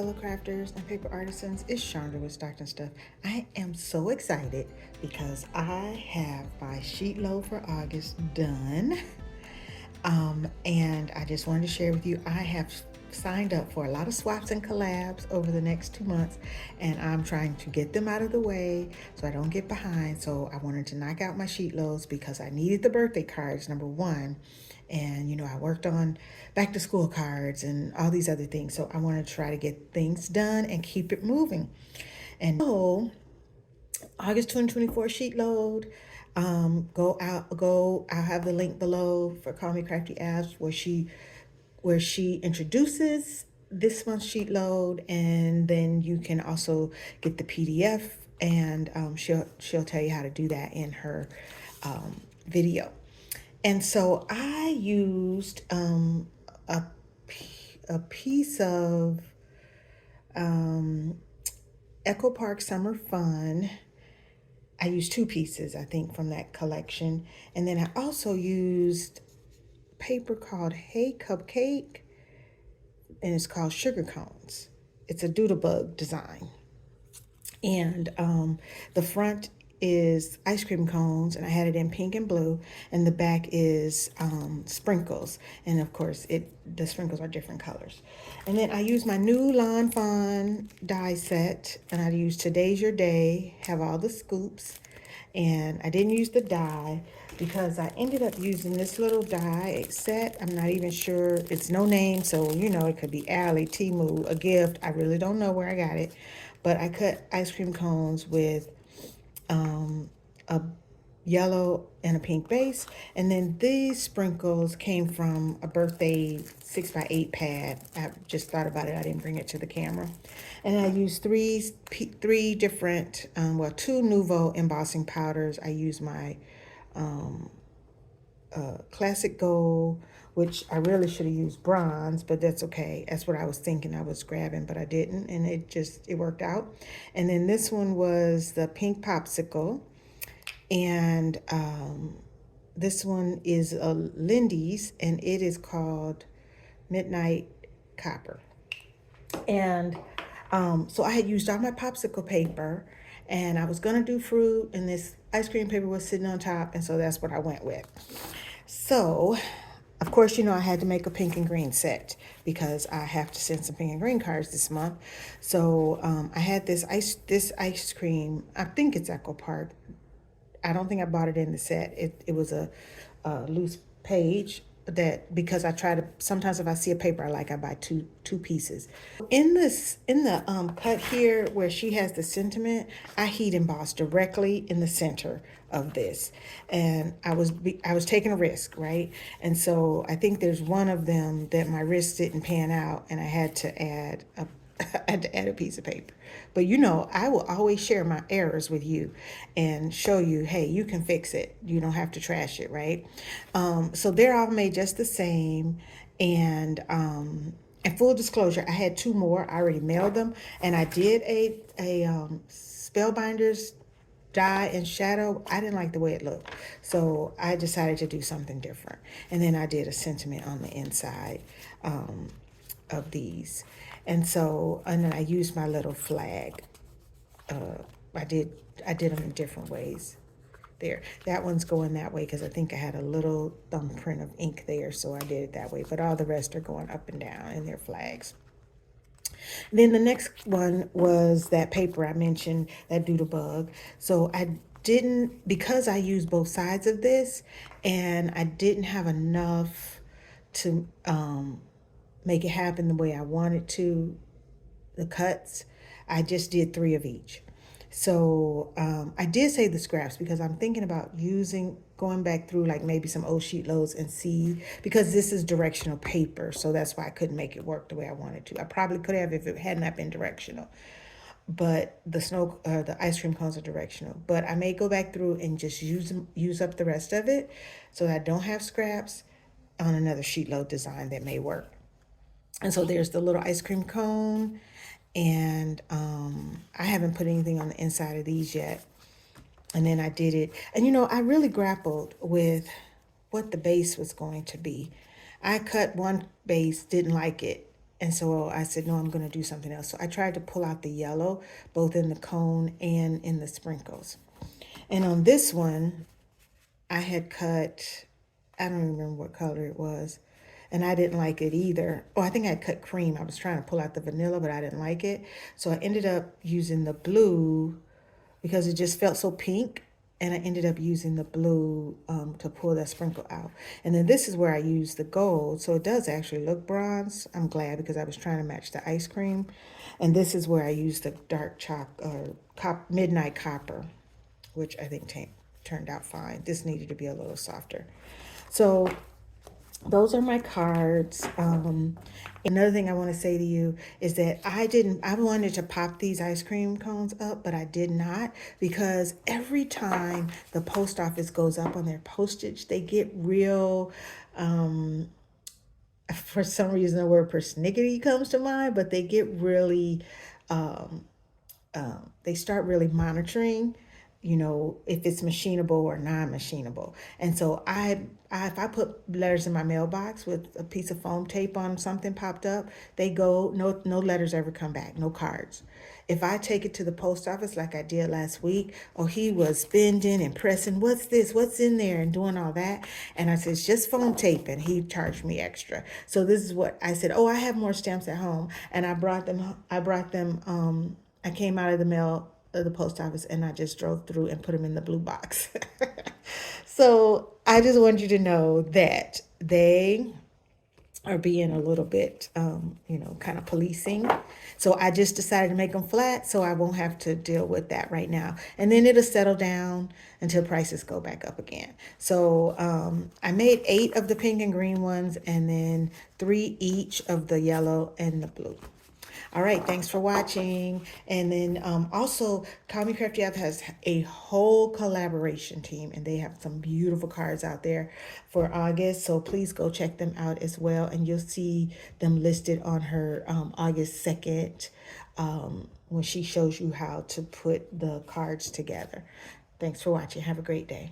fellow crafters and paper artisans. It's Chandra with Stockton Stuff. I am so excited because I have my sheet load for August done. And I just wanted to share with you, I have signed up for a lot of swaps and collabs over the next 2 months, and I'm trying to get them out of the way so I don't get behind. So I wanted to knock out my sheet loads because I needed the birthday cards, number one. And, I worked on back to school cards and all these other things. So I want to try to get things done and keep it moving. And so August 2024 sheet load. I'll have the link below for Call Me Crafty Apps where she introduces this month's sheet load, and then you can also get the PDF, and she'll tell you how to do that in her video. And so I used a a piece of Echo Park Summer Fun. I used two pieces, I think, from that collection. And then I also used paper called Hey Cupcake, and it's called Sugar Cones. It's a doodlebug design. And the front is ice cream cones, and I had it in pink and blue, and the back is sprinkles, and of course the sprinkles are different colors. And then I used my new Lawn Fawn die set, and I used Today's Your Day, have all the scoops, and I didn't use the die because I ended up using this little die set. I'm not even sure, it's no name, so it could be Allie, Timu, a gift. I really don't know where I got it, but I cut ice cream cones with a yellow and a pink base. And then these sprinkles came from a birthday 6x8 pad. I just thought about it. I didn't bring it to the camera. And I used three different, two Nuvo embossing powders. I used my classic gold, which I really should have used bronze, but that's okay. That's what I was thinking I was grabbing, but I didn't, and it worked out. And then this one was the pink popsicle, and this one is a Lindy's, and it is called Midnight Copper. And so I had used all my popsicle paper, and I was gonna do fruit, and this ice cream paper was sitting on top, and so that's what I went with. So, of course, I had to make a pink and green set because I have to send some pink and green cards this month. So I had this ice cream. I think it's Echo Park. I don't think I bought it in the set. It was a loose page that, because I try to, sometimes if I see a paper I like, I buy two pieces. In the cut here where she has the sentiment, I heat embossed directly in the center of this, and I was taking a risk, right? And so I think there's one of them that my wrist didn't pan out, and I had to add a piece of paper. But I will always share my errors with you and show you, hey, you can fix it. You don't have to trash it, right? So they're all made just the same. And full disclosure, I had two more. I already mailed them, and I did a Spellbinders die and shadow. I didn't like the way it looked, so I decided to do something different. And then I did a sentiment on the inside of these. And then I used my little flag. I did them in different ways. There, that one's going that way because I think I had a little thumbprint of ink there, so I did it that way. But all the rest are going up and down in their flags. Then the next one was that paper I mentioned, that Doodlebug. So I didn't, because I used both sides of this, and I didn't have enough to make it happen the way I wanted to, the cuts, I just did 3 of each. So I did save the scraps because I'm thinking about going back through like maybe some old sheet loads and see, because this is directional paper, so that's why I couldn't make it work the way I wanted to. I probably could have if it had not been directional, but the ice cream cones are directional. But I may go back through and just use up the rest of it so that I don't have scraps on another sheet load design that may work. And so there's the little ice cream cone, and I haven't put anything on the inside of these yet. And then I did it, and I really grappled with what the base was going to be. I cut one base, didn't like it, And so I said, no, I'm going to do something else. So I tried to pull out the yellow, both in the cone and in the sprinkles. And on this one, I had cut, I don't remember what color it was. And I didn't like it either. Oh, I think I had cut cream. I was trying to pull out the vanilla, but I didn't like it. So I ended up using the blue because it just felt so pink. And I ended up using the blue to pull that sprinkle out. And then this is where I used the gold. So it does actually look bronze. I'm glad because I was trying to match the ice cream. And this is where I used the dark midnight copper, which I think turned out fine. This needed to be a little softer. So those are my cards. Another thing I want to say to you is that I wanted to pop these ice cream cones up, but I did not, because every time the post office goes up on their postage, they get real, for some reason the word persnickety comes to mind, but they get really, they start really monitoring, if it's machinable or non-machinable. And so if I put letters in my mailbox with a piece of foam tape on something popped up, they go, no letters ever come back, no cards. If I take it to the post office like I did last week, he was bending and pressing, what's this, what's in there, and doing all that. And I said, it's just foam tape, and he charged me extra. So this is what I said, I have more stamps at home. And I brought them, I came out of the post office, and I just drove through and put them in the blue box. So I just want you to know that they are being a little bit, kind of policing. So I just decided to make them flat so I won't have to deal with that right now. And then it'll settle down until prices go back up again. So I made 8 of the pink and green ones, and then 3 each of the yellow and the blue. All right, thanks for watching. And then also, Call Me Crafty App has a whole collaboration team, and they have some beautiful cards out there for August. So please go check them out as well, and you'll see them listed on her August 2nd when she shows you how to put the cards together. Thanks for watching. Have a great day.